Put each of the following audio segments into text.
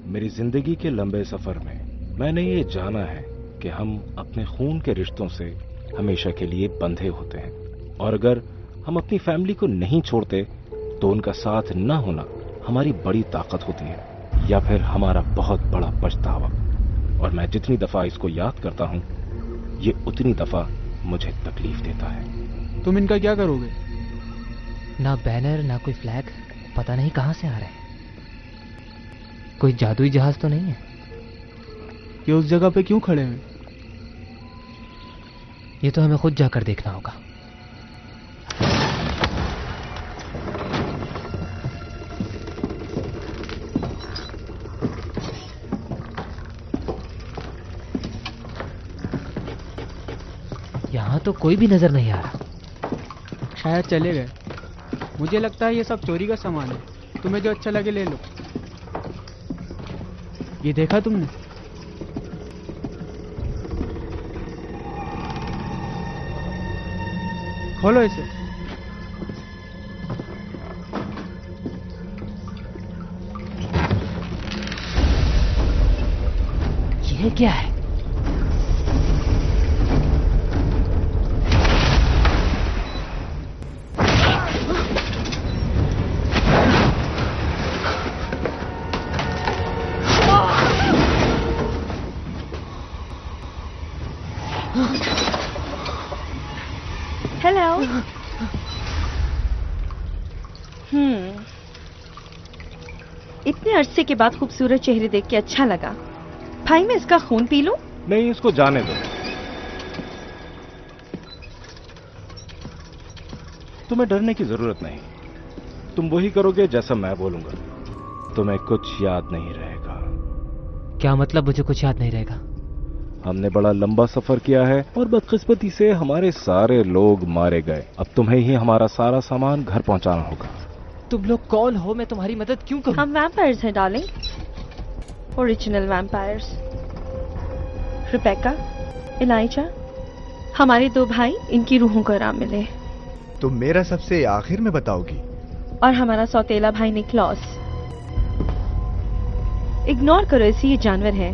मेरी जिंदगी के लंबे सफर में मैंने ये जाना है कि हम अपने खून के रिश्तों से हमेशा के लिए बंधे होते हैं, और अगर हम अपनी फैमिली को नहीं छोड़ते तो उनका साथ न होना हमारी बड़ी ताकत होती है, या फिर हमारा बहुत बड़ा पछतावा। और मैं जितनी दफा इसको याद करता हूं, ये उतनी दफा मुझे तकलीफ देता है। तुम इनका क्या करोगे? ना बैनर ना कोई फ्लैग, पता नहीं कहां से आ रहे हैं। कोई जादुई जहाज तो नहीं है? ये उस जगह पे क्यों खड़े हैं? ये तो हमें खुद जाकर देखना होगा। यहाँ तो कोई भी नजर नहीं आ रहा। शायद चले गए। मुझे लगता है ये सब चोरी का सामान है, तुम्हें जो अच्छा लगे ले लो। ये देखा तुमने? खोलो इसे। ये क्या है? हेलो। इतने अरसे के बाद खूबसूरत चेहरे देख के अच्छा लगा। भाई मैं इसका खून पी लूं? नहीं, इसको जाने दो। तुम्हें डरने की जरूरत नहीं। तुम वही करोगे जैसा मैं बोलूंगा। तुम्हें कुछ याद नहीं रहेगा। क्या मतलब मुझे कुछ याद नहीं रहेगा? हमने बड़ा लंबा सफर किया है और बदकिस्मती से हमारे सारे लोग मारे गए। अब तुम्हें ही हमारा सारा सामान घर पहुंचाना होगा। तुम लोग कौन हो? मैं तुम्हारी मदद क्यों करूं? हम वैम्पायर्स हैं darling, original vampires. Rebekah, Elijah, हमारे दो भाई, इनकी रूहों को आराम मिले। तुम मेरा सबसे आखिर में बताओगी? और हमारा सौतेला भाई निक्लॉस। इग्नोर करो इसे, ये जानवर है।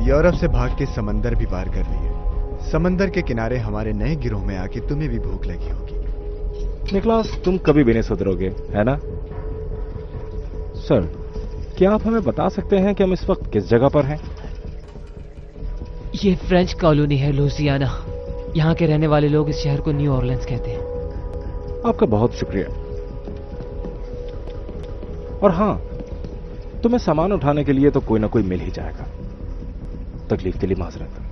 यूरोप से भाग के समंदर भी पार कर लिए। समंदर के किनारे हमारे नए गिरोह में आके तुम्हें भी भूख लगी होगी। निकोलस, तुम कभी भी नहीं सुधरोगे, है ना? सर, क्या आप हमें बता सकते हैं कि हम इस वक्त किस जगह पर हैं? ये फ्रेंच कॉलोनी है, लुइसियाना। यहाँ के रहने वाले लोग इस शहर को न्यू ऑरलिंस कहते हैं। आपका बहुत शुक्रिया। और हाँ, तुम्हें सामान उठाने के लिए तो कोई ना कोई मिल ही जाएगा। तकलीफ के लिए माजरत।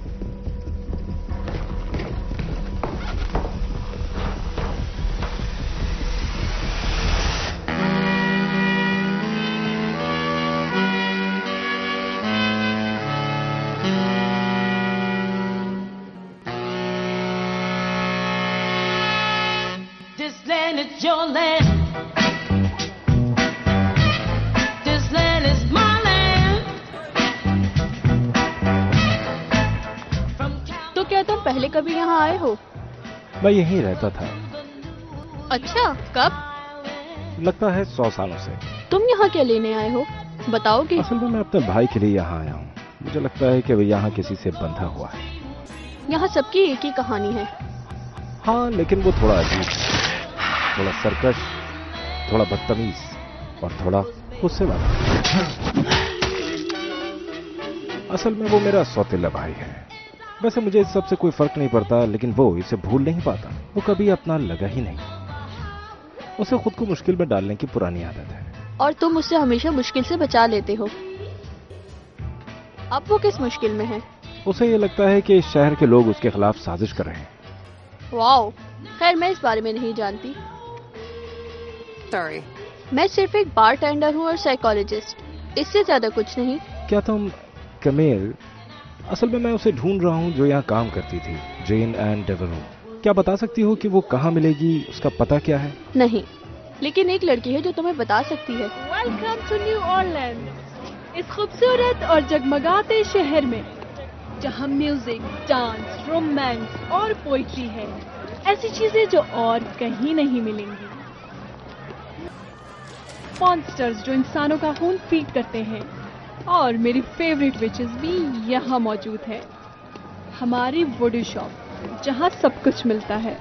This land is your land. This land is my land. तो क्या तुम पहले कभी यहाँ आए हो? मैं यहीं रहता था। अच्छा, कब? लगता है 100 सालों से। तुम यहाँ क्या लेने आए हो, बताओगे? असल में मैं अपने भाई के लिए यहाँ आया हूँ। मुझे लगता है कि वो यहाँ किसी से बंधा हुआ है। यहाँ सबकी एक ही कहानी है। हाँ, लेकिन वो थोड़ा अजीब है, थोड़ा सरकश, थोड़ा बदतमीज और थोड़ा गुस्से वाला। असल में वो मेरा सौतेला भाई है। वैसे मुझे इस सब से कोई फर्क नहीं पड़ता, लेकिन वो इसे भूल नहीं पाता। वो कभी अपना लगा ही नहीं। उसे खुद को मुश्किल में डालने की पुरानी आदत है। और तुम उससे हमेशा मुश्किल से बचा लेते हो। अब वो किस मुश्किल में है? उसे ये लगता है कि इस शहर के लोग उसके खिलाफ साजिश कर रहे हैं। वाओ, खैर मैं इस बारे में नहीं जानती। Sorry. मैं सिर्फ एक बारटेंडर हूँ और साइकोलॉजिस्ट, इससे ज्यादा कुछ नहीं। क्या तुम कमेल? असल में मैं उसे ढूंढ रहा हूँ जो यहाँ काम करती थी, जेन एंड डेवरो। क्या बता सकती हो कि वो कहाँ मिलेगी? उसका पता क्या है? नहीं, लेकिन एक लड़की है जो तुम्हें बता सकती है। वेलकम टू न्यू ऑरलैंड, इस खूबसूरत और जगमगाते शहर में, जहाँ म्यूजिक, डांस, रोमांस और पोइट्री है। ऐसी चीजें जो और कहीं नहीं मिलेंगी। मॉन्स्टर्स जो इंसानों का खून फीड करते हैं। और मेरी फेवरेट विचेस भी यहाँ मौजूद है। हमारी वुडू शॉप जहाँ सब कुछ मिलता है।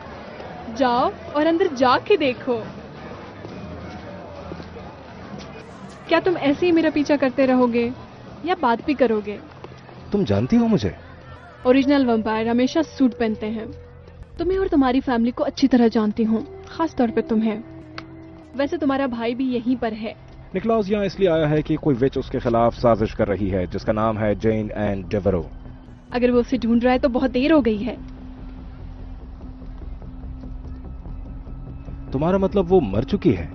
जाओ और अंदर जाके देखो। क्या तुम ऐसे ही मेरा पीछा करते रहोगे या बात भी करोगे? तुम जानती हो मुझे? ओरिजिनल वैम्पायर हमेशा सूट पहनते हैं। तुम्हें और तुम्हारी फैमिली को अच्छी तरह जानती हूँ, खास तौर पे तुम्हें। वैसे तुम्हारा भाई भी यहीं पर है। निकोलस यहाँ इसलिए आया है कि कोई विच उसके खिलाफ साजिश कर रही है जिसका नाम है जेन एन डेवरो। अगर वो उसे ढूंढ रहा है तो बहुत देर हो गई है। तुम्हारा मतलब वो मर चुकी है?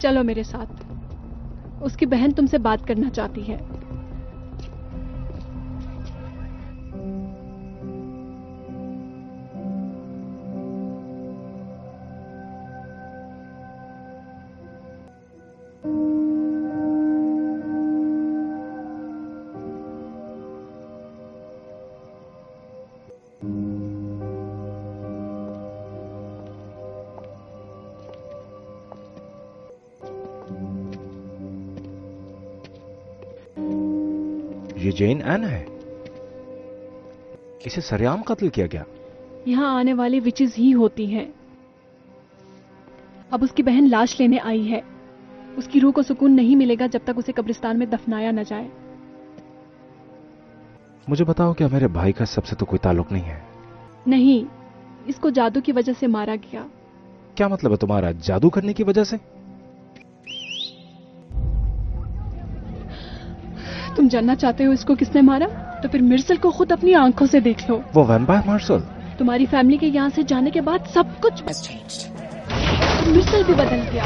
चलो मेरे साथ, उसकी बहन तुमसे बात करना चाहती है। ये जेन एन है? इसे सरेआम कत्ल किया गया? यहाँ आने वाली विचेस ही होती हैं। अब उसकी बहन लाश लेने आई है। उसकी रूह को सुकून नहीं मिलेगा जब तक उसे कब्रिस्तान में दफनाया न जाए। मुझे बताओ, क्या मेरे भाई का सबसे तो कोई ताल्लुक नहीं है? नहीं, इसको जादू की वजह से मारा गया। क्या मतलब है तुम्हारा? जादू करने की वजह से? तुम जानना चाहते हो इसको किसने मारा? तो फिर मिर्सल को खुद अपनी आंखों से देख लो। वो वैम्पायर मार्शल? तुम्हारी फैमिली के यहाँ से जाने के बाद सब कुछ मिर्सल भी बदल गया।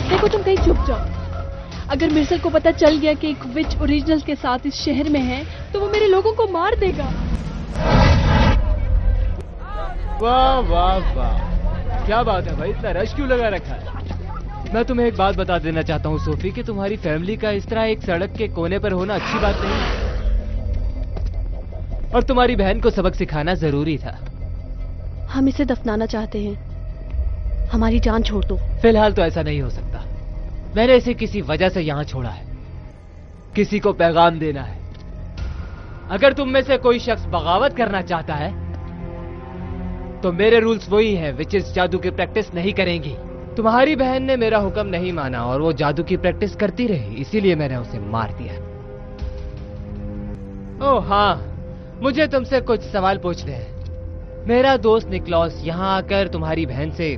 देखो, तुम कहीं छुप जाओ। अगर मिर्सल को पता चल गया कि एक विच ओरिजिनल के साथ इस शहर में है तो वो मेरे लोगों को मार देगा। वाह वाह वाह, क्या बात है भाई, इतना रश क्यों लगा रखा है? मैं तुम्हें एक बात बता देना चाहता हूँ सोफी, कि तुम्हारी फैमिली का इस तरह एक सड़क के कोने पर होना अच्छी बात नहीं है। और तुम्हारी बहन को सबक सिखाना जरूरी था। हम इसे दफनाना चाहते हैं, हमारी जान छोड़ दो। फिलहाल तो ऐसा नहीं हो सकता। मैंने इसे किसी वजह से यहाँ छोड़ा है, किसी को पैगाम देना है। अगर तुम में से कोई शख्स बगावत करना चाहता है तो मेरे रूल्स वही हैं, विचेस जादू की प्रैक्टिस नहीं करेंगी। तुम्हारी बहन ने मेरा हुक्म नहीं माना और वो जादू की प्रैक्टिस करती रही, इसीलिए मैंने उसे मार दिया। ओह हाँ, मुझे तुमसे कुछ सवाल पूछने हैं। मेरा दोस्त निकोलस यहाँ आकर तुम्हारी बहन से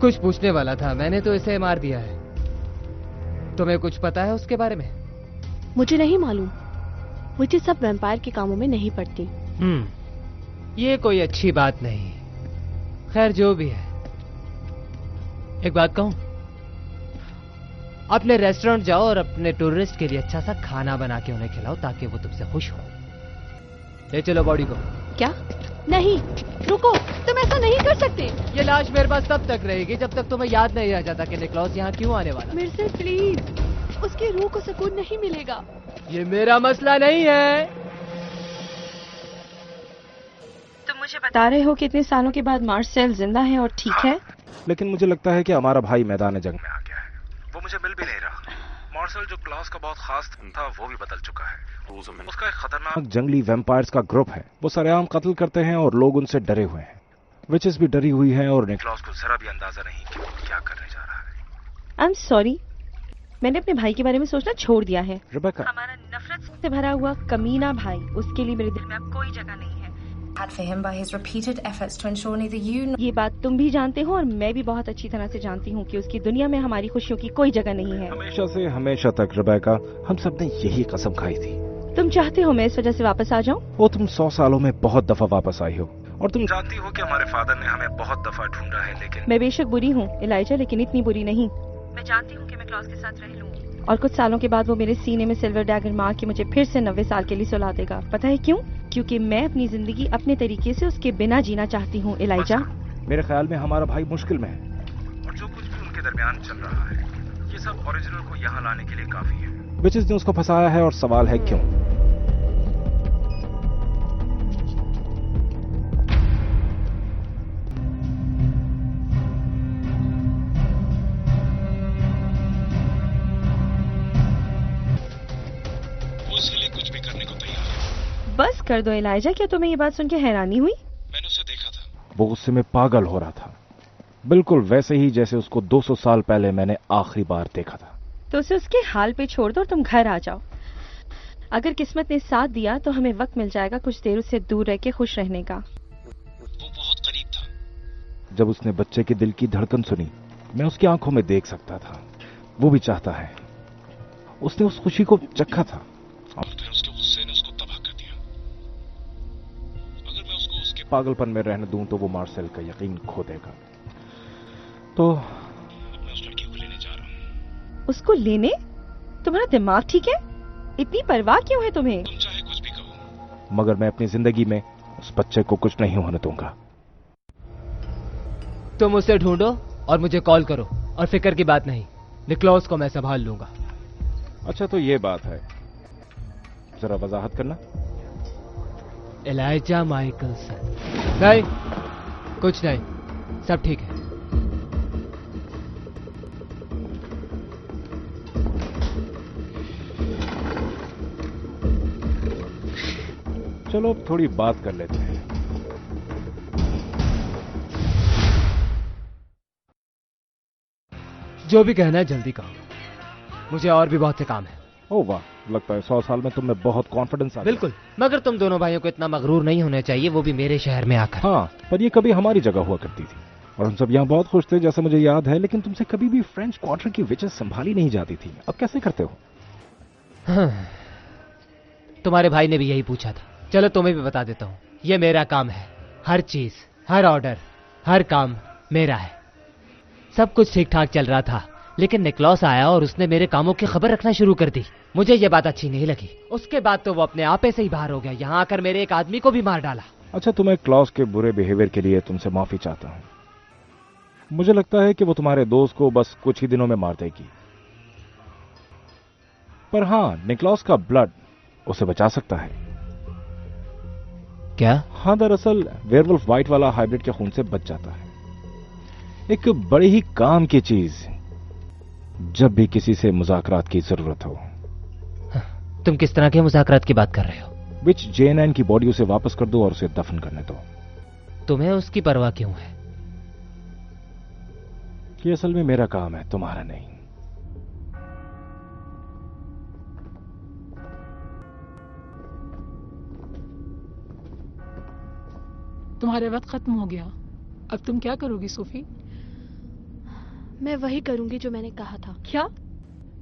कुछ पूछने वाला था, मैंने तो इसे मार दिया है। तुम्हें कुछ पता है उसके बारे में? मुझे नहीं मालूम, मुझे सब वैम्पायर के कामों में नहीं पड़ती। ये कोई अच्छी बात नहीं। खैर जो भी है, एक बात कहूं, अपने रेस्टोरेंट जाओ और अपने टूरिस्ट के लिए अच्छा सा खाना बना के उन्हें खिलाओ ताकि वो तुमसे खुश हो। ले चलो बॉडी को। क्या? नहीं, रुको, तुम ऐसा नहीं कर सकते। ये लाश मेरे पास तब तक रहेगी जब तक तुम्हें याद नहीं आ जाता कि निकोलस यहाँ क्यों आने वाला। मेरे से प्लीज, उसकी रूह को सुकून नहीं मिलेगा। ये मेरा मसला नहीं है। तुम मुझे बता रहे हो कि इतने सालों के बाद मार्सेल जिंदा है और ठीक है? लेकिन मुझे लगता है कि हमारा भाई मैदान जंग में आ गया है। वो मुझे मिल भी नहीं रहा। मार्शल जो क्लॉस का बहुत खास था वो भी बदल चुका है। उसका एक खतरनाक जंगली वैम्पायर्स का ग्रुप है। वो सरेआम कत्ल करते हैं और लोग उनसे डरे हुए हैं। विचेस भी डरी हुई है और निकोलस को जरा भी अंदाजा नहीं कि वो क्या करने जा रहा है। आई एम सॉरी, मैंने अपने भाई के बारे में सोचना छोड़ दिया है। रिबेका, हमारा नफरत से भरा हुआ कमीना भाई, उसके लिए मेरे दिल में अब कोई जगह नहीं है। For him by his repeated efforts to ensure neither you ये बात तुम भी जानते हो और मैं भी बहुत अच्छी तरह से जानती हूँ कि उसकी दुनिया में हमारी खुशियों की कोई जगह नहीं है। हमेशा से हमेशा तक रिबेका, हम सब ने यही कसम खाई थी। तुम चाहते हो मैं इस वजह से वापस आ जाऊँ? वो तुम 100 सालों में बहुत दफा वापस आई हो और तुम जानती हो कि हमारे फादर ने हमें बहुत दफा ढूंढा है, लेकिन मैं बेशक बुरी हूँ इलाइजा, लेकिन इतनी बुरी नहीं। मैं जानती हूँ कि मैं क्लॉस के साथ रह लूंगी और कुछ सालों के बाद वो मेरे सीने में सिल्वर डैगर मार के मुझे फिर से 90 साल के लिए सुला देगा। पता है क्यों? क्योंकि मैं अपनी जिंदगी अपने तरीके से उसके बिना जीना चाहती हूँ इलाइजा। मेरे ख्याल में हमारा भाई मुश्किल में है और जो कुछ भी उनके दरमियान चल रहा है ये सब ओरिजिनल को यहाँ लाने के लिए काफी है। विचेस ने उसको फंसाया है और सवाल है क्यों। बस कर दो इलाइजा, क्या तुम्हें ये बात सुन के हैरानी हुई? मैंने उसे देखा था, वो गुस्से में पागल हो रहा था, बिल्कुल वैसे ही जैसे उसको 200 साल पहले मैंने आखिरी बार देखा था। तो उसे उसके हाल पे छोड़ दो और तुम घर आ जाओ। अगर किस्मत ने साथ दिया तो हमें वक्त मिल जाएगा कुछ देर उससे दूर रह के खुश रहने का। वो बहुत करीब था। जब उसने बच्चे के दिल की धड़कन सुनी, मैं उसकी आंखों में देख सकता था। वो भी चाहता है, उसने उस खुशी को चखा था और फिर उसके गुस्से ने उसको तबाह कर दिया। अगर मैं उसको उसके पागलपन में रहने दूं तो वो मार्सेल का यकीन खो देगा। तो मैं उस लड़की को लेने जा रहा हूं। उसको लेने? तुम्हारा दिमाग ठीक है? इतनी परवाह क्यों है तुम्हें? तुम चाहे कुछ भी कहो, मगर मैं अपनी जिंदगी में उस बच्चे को कुछ नहीं होने दूंगा। तुम उसे ढूंढो और मुझे कॉल करो, और फिक्र की बात नहीं, निक्लॉस को मैं संभाल लूंगा। अच्छा तो ये बात है, जरा वजाहत करना। Elijah Mikaelson? नहीं, कुछ नहीं, सब ठीक है। चलो अब थोड़ी बात कर लेते हैं। जो भी कहना है जल्दी कहो, मुझे और भी बहुत से काम है। ओ वाह, लगता है 100 साल में तुम में बहुत कॉन्फिडेंस आ गया। बिल्कुल, मगर तुम दोनों भाइयों को इतना मगरूर नहीं होना चाहिए, वो भी मेरे शहर में आकर। हाँ, पर ये कभी हमारी जगह हुआ करती थी और हम सब यहाँ बहुत खुश थे, जैसा मुझे याद है। लेकिन तुमसे कभी भी फ्रेंच क्वार्टर की विचेस संभाली नहीं जाती थी। अब कैसे करते हो? हाँ, तुम्हारे भाई ने भी यही पूछा था। चलो तुम्हें भी बता देता हूँ, ये मेरा काम है। हर चीज, हर ऑर्डर, हर काम मेरा है। सब कुछ ठीक ठाक चल रहा था, लेकिन निक्लॉस आया और उसने मेरे कामों की खबर रखना शुरू कर दी। मुझे ये बात अच्छी नहीं लगी। उसके बाद तो वो अपने आपे से ही बाहर हो गया, यहाँ आकर मेरे एक आदमी को भी मार डाला। अच्छा, तो मैं क्लॉस के बुरे बिहेवियर के लिए तुमसे माफी चाहता हूँ। मुझे लगता है कि वो तुम्हारे दोस्त को बस कुछ ही दिनों में मार देगी। पर हाँ, निक्लॉस का ब्लड उसे बचा सकता है। क्या? हाँ, दरअसल वेयरवुल्फ व्हाइट वाला हाइब्रिड के खून से बच जाता है। एक बड़ी ही काम की चीज, जब भी किसी से मुज़ाकरात की जरूरत हो। तुम किस तरह के मुज़ाकरात की बात कर रहे हो? विच JNN की बॉडी उसे वापस कर दो और उसे दफन करने दो। तुम्हें उसकी परवाह क्यों है? ये असल में मेरा काम है, तुम्हारा नहीं। तुम्हारे वक्त खत्म हो गया। अब तुम क्या करोगी सोफी? मैं वही करूंगी जो मैंने कहा था। क्या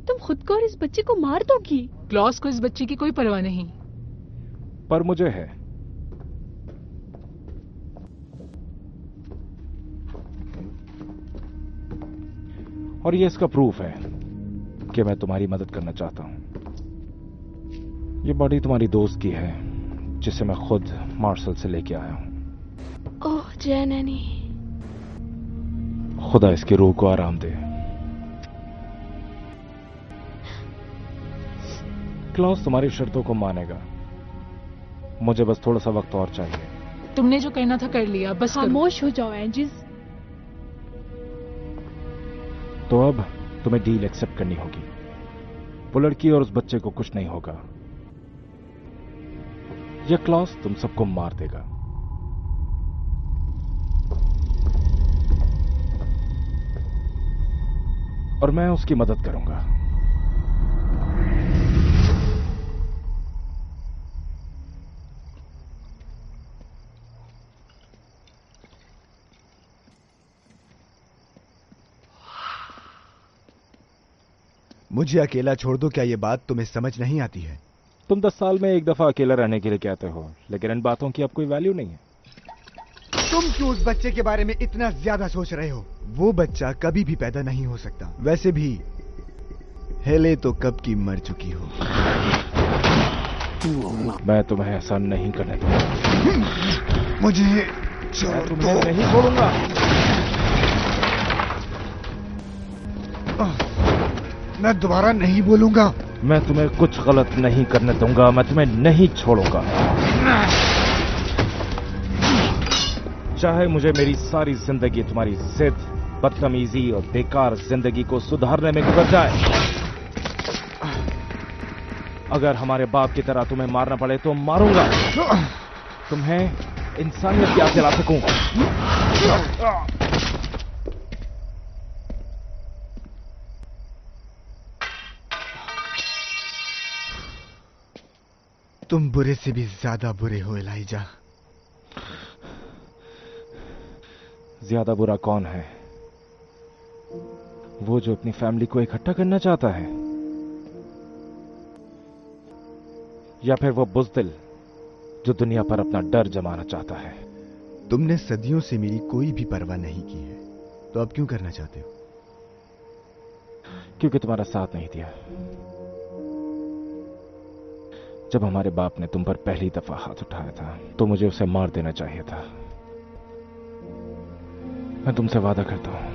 तुम खुद को और इस बच्चे को मार दोगी? क्लॉस को इस बच्चे की कोई परवाह नहीं, पर मुझे है। और ये इसका प्रूफ है कि मैं तुम्हारी मदद करना चाहता हूं। ये बॉडी तुम्हारी दोस्त की है, जिसे मैं खुद मार्शल से लेके आया हूं। ओह JNN, खुदा इसकी रूह को आराम दे। क्लॉस तुम्हारी शर्तों को मानेगा, मुझे बस थोड़ा सा वक्त और चाहिए। तुमने जो कहना था कर लिया, बस खामोश हो जाओ एंजिस। तो अब तुम्हें डील एक्सेप्ट करनी होगी। वो लड़की और उस बच्चे को कुछ नहीं होगा। यह क्लॉस तुम सबको मार देगा। और मैं उसकी मदद करूंगा। मुझे अकेला छोड़ दो, क्या ये बात तुम्हें समझ नहीं आती है? तुम 10 साल में एक दफा अकेला रहने के लिए कहते हो, लेकिन इन बातों की अब कोई वैल्यू नहीं है। तुम क्यों उस बच्चे के बारे में इतना ज्यादा सोच रहे हो? वो बच्चा कभी भी पैदा नहीं हो सकता। वैसे भी हेले तो कब की मर चुकी हो। मैं तुम्हें ऐसा नहीं करने दूंगा। मुझे मैं तुम्हें नहीं छोड़ूंगा। मैं दोबारा नहीं बोलूंगा। मैं तुम्हें कुछ गलत नहीं करने दूंगा। मैं तुम्हें नहीं छोड़ूंगा, चाहे मुझे मेरी सारी जिंदगी तुम्हारी जिद, बदतमीजी और बेकार जिंदगी को सुधारने में गुजर जाए। अगर हमारे बाप की तरह तुम्हें मारना पड़े तो मारूंगा, तुम्हें इंसानियत याद दिला सकूं। तुम बुरे से भी ज्यादा बुरे हो एलाइजा। ज्यादा बुरा कौन है? वो जो अपनी फैमिली को इकट्ठा करना चाहता है, या फिर वो बुज़दिल जो दुनिया पर अपना डर जमाना चाहता है? तुमने सदियों से मेरी कोई भी परवाह नहीं की है, तो अब क्यों करना चाहते हो? क्योंकि तुम्हारा साथ नहीं दिया जब हमारे बाप ने तुम पर पहली दफा हाथ उठाया था, तो मुझे उसे मार देना चाहिए था। मैं तुमसे वादा करता हूं,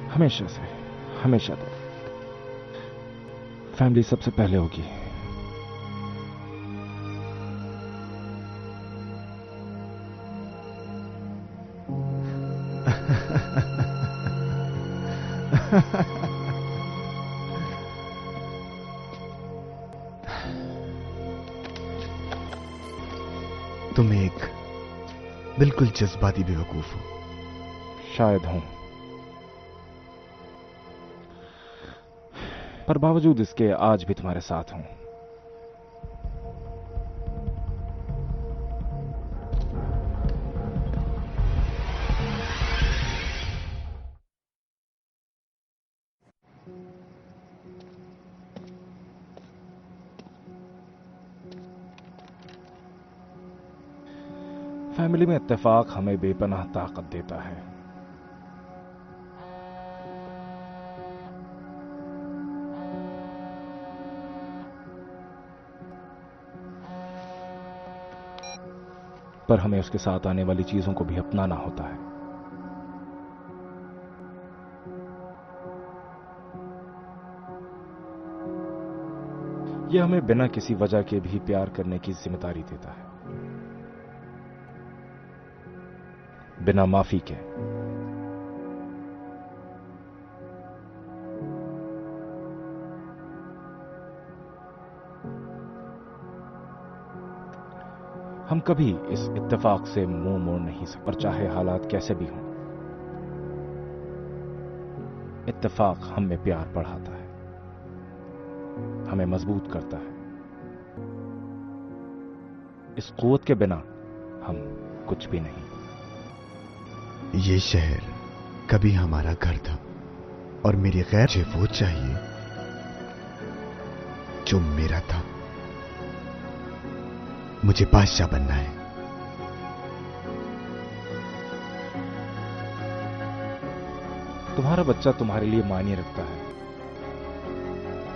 हमेशा से, हमेशा तक फैमिली सबसे पहले होगी। तुम एक बिल्कुल जज्बाती बेवकूफ हो। शायद हूं, पर बावजूद इसके आज भी तुम्हारे साथ हूं। फैमिली में इत्तेफाक हमें बेपनाह ताकत देता है। पर हमें उसके साथ आने वाली चीजों को भी अपनाना होता है। यह हमें बिना किसी वजह के भी प्यार करने की जिम्मेदारी देता है, बिना माफी के। हम कभी इस इत्तेफाक से मुंह मोड़ नहीं सकते, और चाहे हालात कैसे भी हों, इत्तेफाक हम में प्यार बढ़ाता है, हमें मजबूत करता है। इस कुव्वत के बिना हम कुछ भी नहीं। ये शहर कभी हमारा घर था, और मेरी गैर मुझे वो चाहिए जो मेरा था। मुझे बादशाह बनना है। तुम्हारा बच्चा तुम्हारे लिए मायने रखता है,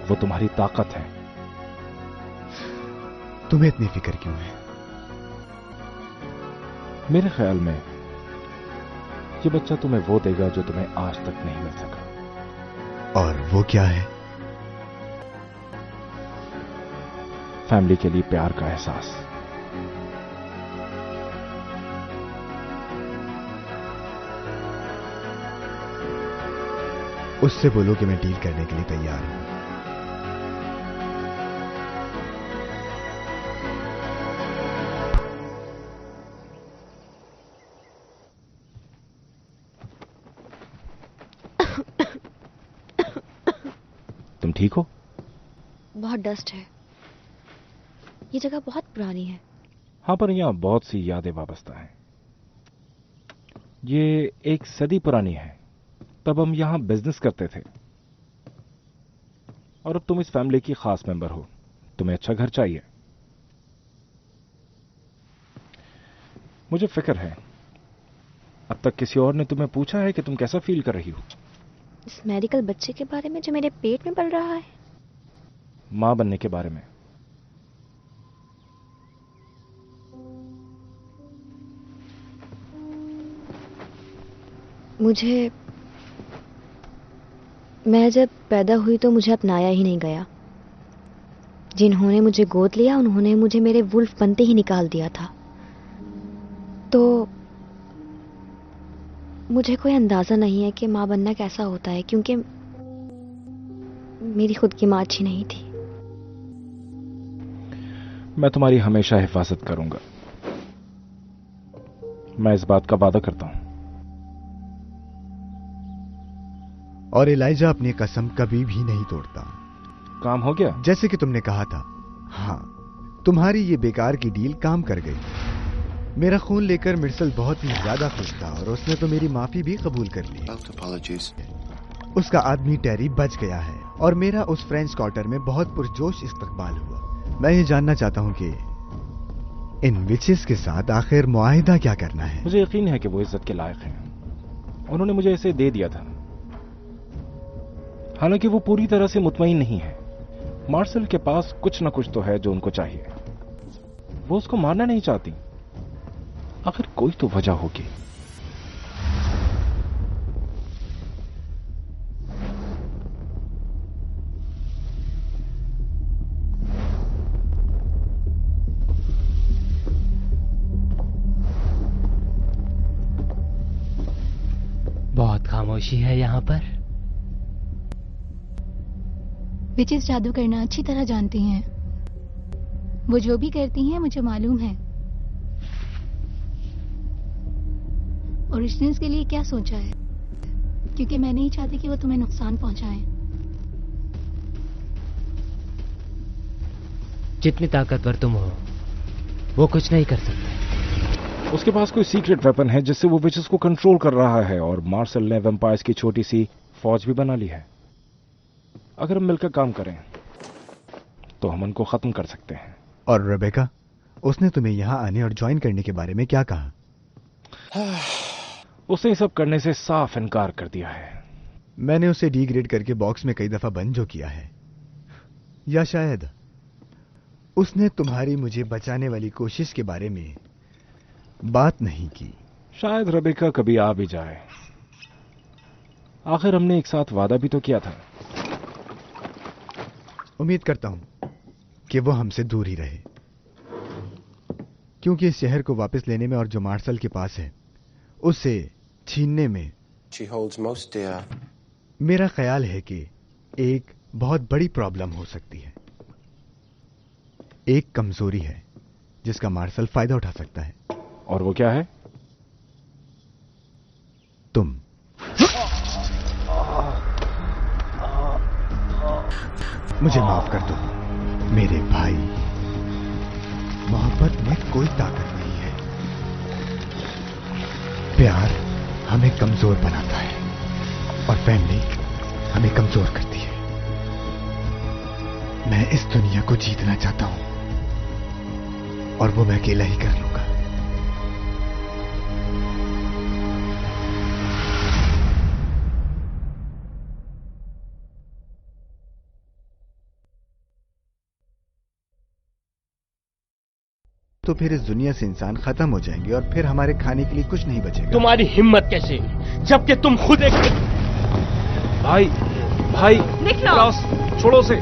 वो तुम्हारी ताकत है। तुम्हें इतनी फिक्र क्यों है? मेरे ख्याल में ये बच्चा तुम्हें वो देगा जो तुम्हें आज तक नहीं मिल सका। और वो क्या है? फैमिली के लिए प्यार का एहसास। उससे बोलो कि मैं डील करने के लिए तैयार हूं। तुम ठीक हो? बहुत डस्ट है। ये जगह बहुत पुरानी है। हाँ, पर यहां बहुत सी यादें वाबस्ता हैं। ये एक सदी पुरानी है। तब हम यहां बिजनेस करते थे, और अब तुम इस फैमिली की खास मेंबर हो। तुम्हें अच्छा घर चाहिए। मुझे फिक्र है, अब तक किसी और ने तुम्हें पूछा है कि तुम कैसा फील कर रही हो? इस मेडिकल बच्चे के बारे में जो मेरे पेट में पल रहा है? मां बनने के बारे में। मैं जब पैदा हुई तो मुझे अपनाया ही नहीं गया। जिन्होंने मुझे गोद लिया उन्होंने मुझे मेरे वुल्फ बनते ही निकाल दिया था। तो मुझे कोई अंदाजा नहीं है कि मां बनना कैसा होता है, क्योंकि मेरी खुद की माँ अच्छी नहीं थी। मैं तुम्हारी हमेशा हिफाजत करूंगा, मैं इस बात का वादा करता हूं। और एलाइजा अपनी कसम कभी भी नहीं तोड़ता। काम हो गया जैसे कि तुमने कहा था। हाँ, तुम्हारी ये बेकार की डील काम कर गई। मेरा खून लेकर मिर्सल बहुत ही ज्यादा खुश था और उसने तो मेरी माफी भी कबूल कर ली। उसका आदमी टेरी बच गया है और मेरा उस फ्रेंच क्वार्टर में बहुत पुरजोश इस्तकबाल हुआ। मैं ये जानना चाहता हूं कि इन विचेस के साथ आखिर मुआहिदा क्या करना है। मुझे यकीन है कि वो इज्जत के लायक हैं। उन्होंने मुझे इसे दे दिया था, हालांकि वो पूरी तरह से मुतमईन नहीं है। मार्शल के पास कुछ ना कुछ तो है जो उनको चाहिए। वो उसको मारना नहीं चाहती। आखिर कोई तो वजह होगी। बहुत खामोशी है यहाँ पर। विचेस जादू करना अच्छी तरह जानती हैं। वो जो भी करती हैं मुझे मालूम है। ओरिजिनल्स के लिए क्या सोचा है, क्योंकि मैं नहीं चाहती कि वो तुम्हें नुकसान पहुंचाएं। जितनी ताकतवर तुम हो, वो कुछ नहीं कर सकते। उसके पास कोई सीक्रेट वेपन है जिससे वो विचेस को कंट्रोल कर रहा है, और मार्शल ने वैम्पायर्स की छोटी सी फौज भी बना ली है। अगर हम मिलकर काम करें तो हम उनको खत्म कर सकते हैं। और रेबेका, उसने तुम्हें यहां आने और ज्वाइन करने के बारे में क्या कहा? उसने सब करने से साफ इनकार कर दिया है। मैंने उसे डिग्रेड करके बॉक्स में कई दफा बंद जो किया है। या शायद उसने तुम्हारी मुझे बचाने वाली कोशिश के बारे में बात नहीं की। शायद रेबेका कभी आ भी जाए। आखिर हमने एक साथ वादा भी तो किया था। उम्मीद करता हूं कि वो हमसे दूर ही रहे, क्योंकि इस शहर को वापस लेने में और जो मार्शल के पास है उसे छीनने में मेरा ख्याल है कि एक बहुत बड़ी प्रॉब्लम हो सकती है। एक कमजोरी है जिसका मार्शल फायदा उठा सकता है। और वो क्या है? तुम। मुझे माफ कर दो मेरे भाई। मोहब्बत में कोई ताकत नहीं है। प्यार हमें कमजोर बनाता है और फैमिली हमें कमजोर करती है। मैं इस दुनिया को जीतना चाहता हूं और वो मैं अकेला ही कर लूंगा। तो फिर इस दुनिया से इंसान खत्म हो जाएंगे और फिर हमारे खाने के लिए कुछ नहीं बचेगा। तुम्हारी हिम्मत कैसे, जबकि तुम खुद एक भाई भाई क्लॉस छोड़ो से।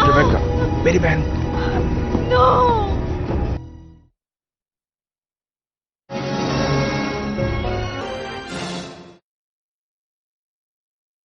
रेबेका, मेरी बहन। No!